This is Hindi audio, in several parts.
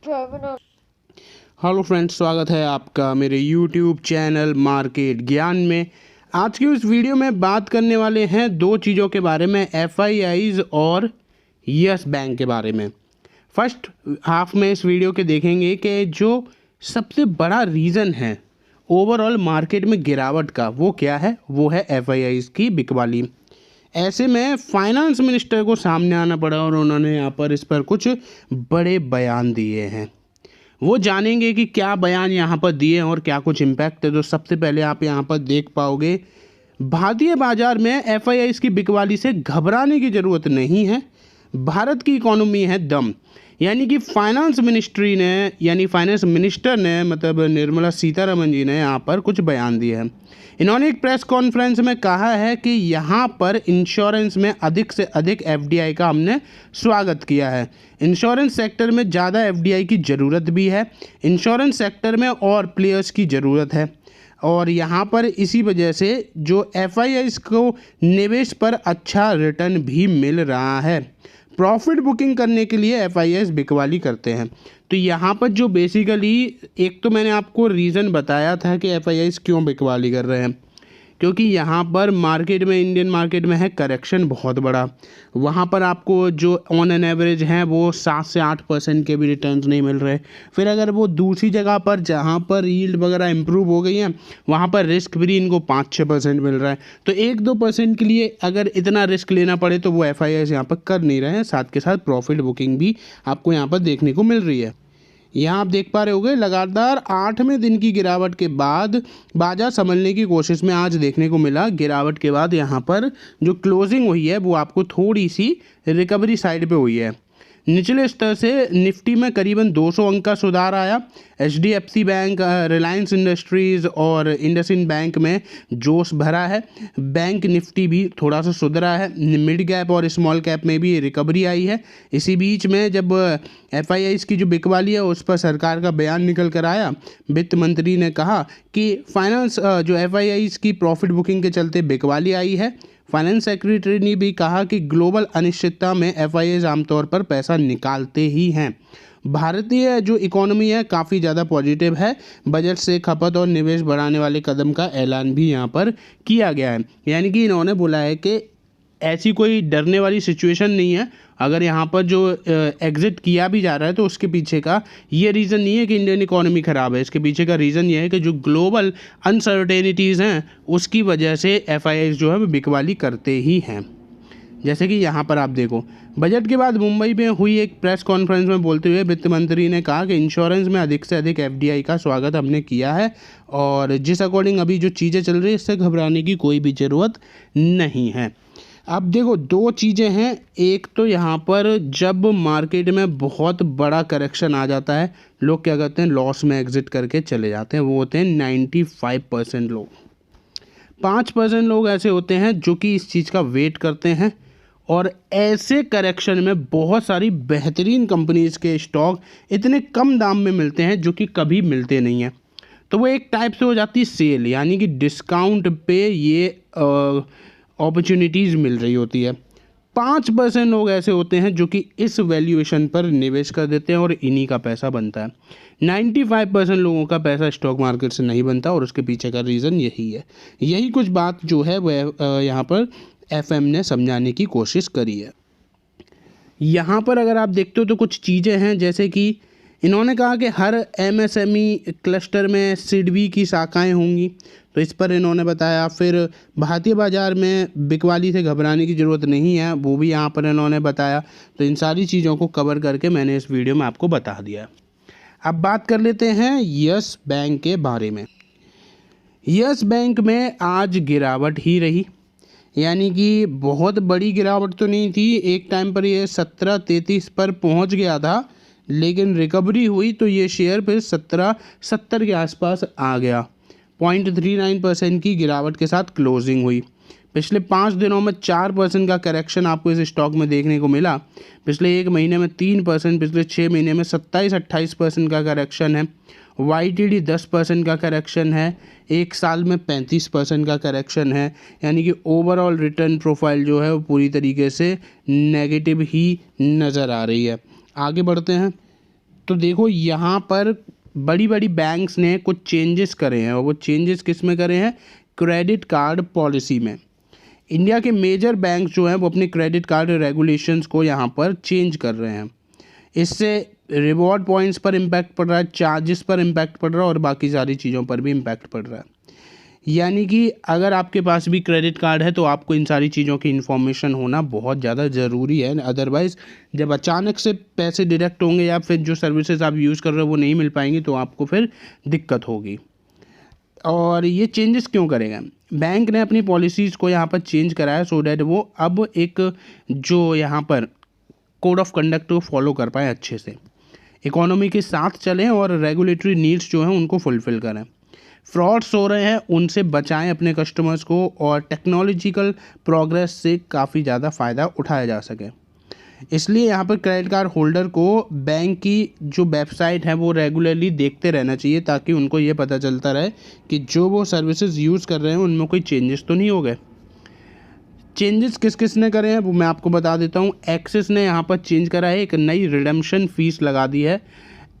हेलो फ्रेंड्स, स्वागत है आपका मेरे यूट्यूब चैनल मार्केट ज्ञान में। आज की इस वीडियो में बात करने वाले हैं दो चीज़ों के बारे में, एफआईआईज और यस बैंक के बारे में। फर्स्ट हाफ में इस वीडियो के देखेंगे कि जो सबसे बड़ा रीज़न है ओवरऑल मार्केट में गिरावट का वो क्या है, वो है एफआईआईज की बिकवाली। ऐसे में फाइनेंस मिनिस्टर को सामने आना पड़ा और उन्होंने यहाँ पर इस पर कुछ बड़े बयान दिए हैं। वो जानेंगे कि क्या बयान यहाँ पर दिए हैं और क्या कुछ इम्पैक्ट है। तो सबसे पहले आप यहाँ पर देख पाओगे, भारतीय बाजार में एफआईआईज की बिकवाली से घबराने की ज़रूरत नहीं है। भारत की इकोनॉमी है दम। यानी कि फाइनेंस मिनिस्टर ने मतलब निर्मला सीतारमण जी ने यहाँ पर कुछ बयान दिए हैं। इन्होंने एक प्रेस कॉन्फ्रेंस में कहा है कि यहाँ पर इंश्योरेंस में अधिक से अधिक एफडीआई का हमने स्वागत किया है। इंश्योरेंस सेक्टर में ज़्यादा एफडीआई की ज़रूरत भी है। इंश्योरेंस सेक्टर में और प्लेयर्स की ज़रूरत है और यहाँ पर इसी वजह से जो एफआईआईज को निवेश पर अच्छा रिटर्न भी मिल रहा है। प्रॉफिट बुकिंग करने के लिए एफआईआईज बिकवाली करते हैं। तो यहाँ पर जो बेसिकली एक तो मैंने आपको रीज़न बताया था कि एफआईआईज क्यों बिकवाली कर रहे हैं, क्योंकि यहाँ पर मार्केट में, इंडियन मार्केट में है करेक्शन बहुत बड़ा। वहाँ पर आपको जो ऑन एन एवरेज हैं वो 7 से 8% के भी रिटर्न्स नहीं मिल रहे। फिर अगर वो दूसरी जगह पर जहाँ पर यील्ड वगैरह इंप्रूव हो गई हैं वहाँ पर रिस्क फ्री इनको 5-6% मिल रहा है। तो 1-2% के लिए अगर इतना रिस्क लेना पड़े तो वो एफआईआईज यहाँ पर कर नहीं रहे हैं। साथ के साथ प्रॉफिट बुकिंग भी आपको यहाँ पर देखने को मिल रही है। यहाँ आप देख पा रहे होंगे, लगातार 8वें दिन की गिरावट के बाद बाजार संभलने की कोशिश में आज देखने को मिला। गिरावट के बाद यहाँ पर जो क्लोजिंग हुई है वो आपको थोड़ी सी रिकवरी साइड पे हुई है। निचले स्तर से निफ्टी में करीबन 200 अंक का सुधार आया। एचडीएफसी बैंक, रिलायंस इंडस्ट्रीज़ और इंडसइंड बैंक में जोश भरा है। बैंक निफ्टी भी थोड़ा सा सुधरा है। मिड कैप और स्मॉल कैप में भी रिकवरी आई है। इसी बीच में जब एफआईआईज की जो बिकवाली है उस पर सरकार का बयान निकल कर आया, वित्त मंत्री ने कहा कि फाइनेंस जो एफआईआईज की प्रॉफिट बुकिंग के चलते बिकवाली आई है। फाइनेंस सेक्रेटरी ने भी कहा कि ग्लोबल अनिश्चितता में एफआईआईज आमतौर पर पैसा निकालते ही हैं। भारतीय जो इकोनॉमी है काफ़ी ज़्यादा पॉजिटिव है। बजट से खपत और निवेश बढ़ाने वाले कदम का ऐलान भी यहाँ पर किया गया है। यानी कि इन्होंने बोला है कि ऐसी कोई डरने वाली सिचुएशन नहीं है। अगर यहाँ पर जो एग्ज़िट किया भी जा रहा है तो उसके पीछे का ये रीज़न नहीं है कि इंडियन इकोनॉमी ख़राब है। इसके पीछे का रीज़न ये है कि जो ग्लोबल अनसर्टेनिटीज़ हैं उसकी वजह से एफआईआईज जो है वो बिकवाली करते ही हैं। जैसे कि यहाँ पर आप देखो, बजट के बाद मुंबई में हुई एक प्रेस कॉन्फ्रेंस में बोलते हुए वित्त मंत्री ने कहा कि इंश्योरेंस में अधिक से अधिक एफडीआई का स्वागत हमने किया है और जिस अकॉर्डिंग अभी जो चीज़ें चल रही है इससे घबराने की कोई भी ज़रूरत नहीं है। अब देखो, दो चीज़ें हैं। एक तो यहाँ पर जब मार्केट में बहुत बड़ा करेक्शन आ जाता है लोग क्या करते हैं, लॉस में एग्जिट करके चले जाते हैं। वो होते हैं 95% लोग। 5% लोग ऐसे होते हैं जो कि इस चीज़ का वेट करते हैं और ऐसे करेक्शन में बहुत सारी बेहतरीन कंपनीज़ के स्टॉक इतने कम दाम में मिलते हैं जो कि कभी मिलते नहीं हैं। तो वो एक टाइप से हो जाती है सेल, यानी कि डिस्काउंट पे ये अपॉर्चुनिटीज़ मिल रही होती है। 5% लोग ऐसे होते हैं जो कि इस वैल्यूएशन पर निवेश कर देते हैं और इन्हीं का पैसा बनता है। 95% लोगों का पैसा स्टॉक मार्केट से नहीं बनता और उसके पीछे का रीज़न यही है। यही कुछ बात जो है वह यहाँ पर एफएम ने समझाने की कोशिश करी है। यहाँ पर अगर आप देखते हो तो कुछ चीज़ें हैं, जैसे कि इन्होंने कहा कि हर एमएसएमई क्लस्टर में सिडबी की शाखाएं होंगी, तो इस पर इन्होंने बताया। फिर भारतीय बाज़ार में बिकवाली से घबराने की ज़रूरत नहीं है, वो भी यहाँ पर इन्होंने बताया। तो इन सारी चीज़ों को कवर करके मैंने इस वीडियो में आपको बता दिया। अब बात कर लेते हैं यस बैंक के बारे में। यस बैंक में आज गिरावट ही रही, यानी कि बहुत बड़ी गिरावट तो नहीं थी। एक टाइम पर ये 17.33 पर पहुंच गया था, लेकिन रिकवरी हुई तो ये शेयर फिर 17.70 के आसपास आ गया। 0.39% की गिरावट के साथ क्लोजिंग हुई। पिछले 5 दिनों में 4% का करेक्शन आपको इस स्टॉक में देखने को मिला। पिछले 1 महीने में 3%, पिछले 6 महीने में 27-28% का करेक्शन है। YTD 10% का करेक्शन है। 1 साल में 35% का करेक्शन है। यानी कि ओवरऑल रिटर्न प्रोफाइल जो है वो पूरी तरीके से नेगेटिव ही नज़र आ रही है। आगे बढ़ते हैं। तो देखो यहाँ पर बड़ी बड़ी बैंक्स ने कुछ चेंजेस करे हैं, और वो चेंजेस किस में करे हैं? क्रेडिट कार्ड पॉलिसी में। इंडिया के मेजर बैंक जो हैं वो अपने क्रेडिट कार्ड रेगुलेशंस को यहाँ पर चेंज कर रहे हैं। इससे रिवॉर्ड पॉइंट्स पर इम्पैक्ट पड़ रहा है, चार्जेस पर इम्पैक्ट पड़ रहा है और बाकी सारी चीज़ों पर भी इम्पैक्ट पड़ रहा है। यानी कि अगर आपके पास भी क्रेडिट कार्ड है तो आपको इन सारी चीज़ों की इन्फॉर्मेशन होना बहुत ज़्यादा ज़रूरी है। अदरवाइज़ जब अचानक से पैसे डिडक्ट होंगे या फिर जो सर्विसेज आप यूज़ कर रहे हो वो नहीं मिल पाएंगी तो आपको फिर दिक्कत होगी। और ये चेंजेस क्यों करेगा? बैंक ने अपनी पॉलिसीज़ को यहाँ पर चेंज कराया सो डैट वो अब एक जो यहाँ पर कोड ऑफ कंडक्ट को फॉलो कर पाए, अच्छे से इकोनॉमी के साथ चलें और रेगुलेटरी नीड्स जो हैं उनको फुलफ़िल करें। फ्रॉड्स हो रहे हैं उनसे बचाएं अपने कस्टमर्स को, और टेक्नोलॉजिकल प्रोग्रेस से काफ़ी ज़्यादा फ़ायदा उठाया जा सके। इसलिए यहाँ पर क्रेडिट कार्ड होल्डर को बैंक की जो वेबसाइट है वो रेगुलरली देखते रहना चाहिए, ताकि उनको ये पता चलता रहे कि जो वो सर्विसेज यूज़ कर रहे हैं उनमें कोई चेंजेस तो नहीं हो गए। चेंजेस किस किस ने करे हैं वो मैं आपको बता देता हूँ। एक्सिस ने यहाँ पर चेंज करा है, एक नई रिडेम्पशन फ़ीस लगा दी है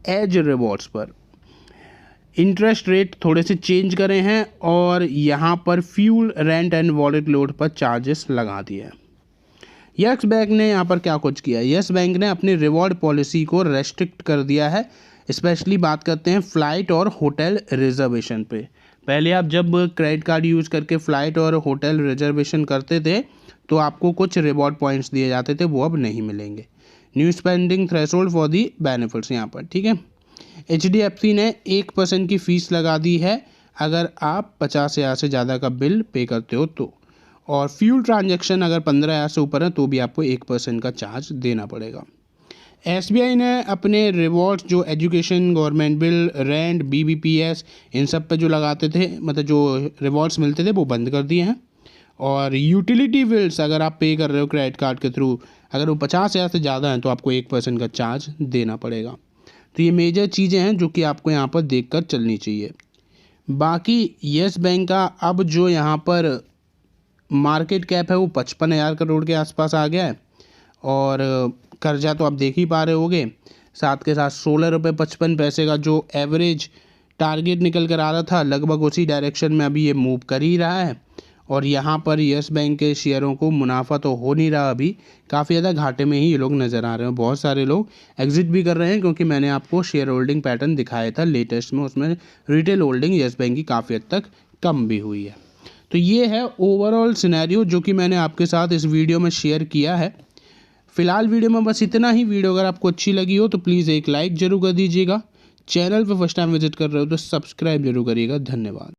एज रिवॉर्ड्स पर। इंटरेस्ट रेट थोड़े से चेंज करे हैं, और यहाँ पर fuel, rent and wallet load पर चार्जेस लगा दिए हैं। यस बैंक ने यहाँ पर क्या कुछ किया? यस बैंक ने अपनी रिवॉर्ड पॉलिसी को रेस्ट्रिक्ट कर दिया है। स्पेशली बात करते हैं फ़्लाइट और होटल रिजर्वेशन पे। पहले आप जब क्रेडिट कार्ड यूज़ करके फ़्लाइट और होटल रिजर्वेशन करते थे तो आपको कुछ रिवॉर्ड पॉइंट्स दिए जाते थे, वो अब नहीं मिलेंगे। New spending threshold for the benefits यहाँ पर, ठीक है। HDFC ने 1% की फ़ीस लगा दी है अगर आप 50,000 से ज़्यादा का बिल पे करते हो तो, और फ्यूल ट्रांजैक्शन अगर 15,000 से ऊपर है तो भी आपको 1% का चार्ज देना पड़ेगा। SBI ने अपने रिवॉर्ड्स जो education, government bill, rent, BBPS इन सब पे जो लगाते थे, मतलब जो रिवॉर्ड्स मिलते थे वो बंद कर दिए हैं। और यूटिलिटी बिल्स अगर आप पे कर रहे हो क्रेडिट कार्ड के थ्रू, अगर वो 50,000 से ज़्यादा हैं तो आपको 1% का चार्ज देना पड़ेगा। तो ये मेजर चीज़ें हैं जो कि आपको यहाँ पर देखकर चलनी चाहिए। बाकी यस बैंक का अब जो यहाँ पर मार्केट कैप है वो 55,000 करोड़ के आसपास आ गया है, और कर्जा तो आप देख ही पा रहे होगे। साथ के साथ 16 रुपये 55 पैसे का जो एवरेज टारगेट निकल कर आ रहा था, लगभग उसी डायरेक्शन में अभी ये मूव कर ही रहा है। और यहाँ पर यस बैंक के शेयरों को मुनाफा तो हो नहीं रहा, अभी काफ़ी ज़्यादा घाटे में ही ये लोग नज़र आ रहे हैं। बहुत सारे लोग एग्जिट भी कर रहे हैं, क्योंकि मैंने आपको शेयर होल्डिंग पैटर्न दिखाया था लेटेस्ट में, उसमें रिटेल होल्डिंग यस बैंक की काफ़ी हद तक कम भी हुई है। तो ये है ओवरऑल सिनेरियो जो कि मैंने आपके साथ इस वीडियो में शेयर किया है। फ़िलहाल वीडियो में बस इतना ही। वीडियो अगर आपको अच्छी लगी हो तो प्लीज़ एक लाइक ज़रूर कर दीजिएगा। चैनल पर फर्स्ट टाइम विजिट कर रहे हो तो सब्सक्राइब जरूर करिएगा। धन्यवाद।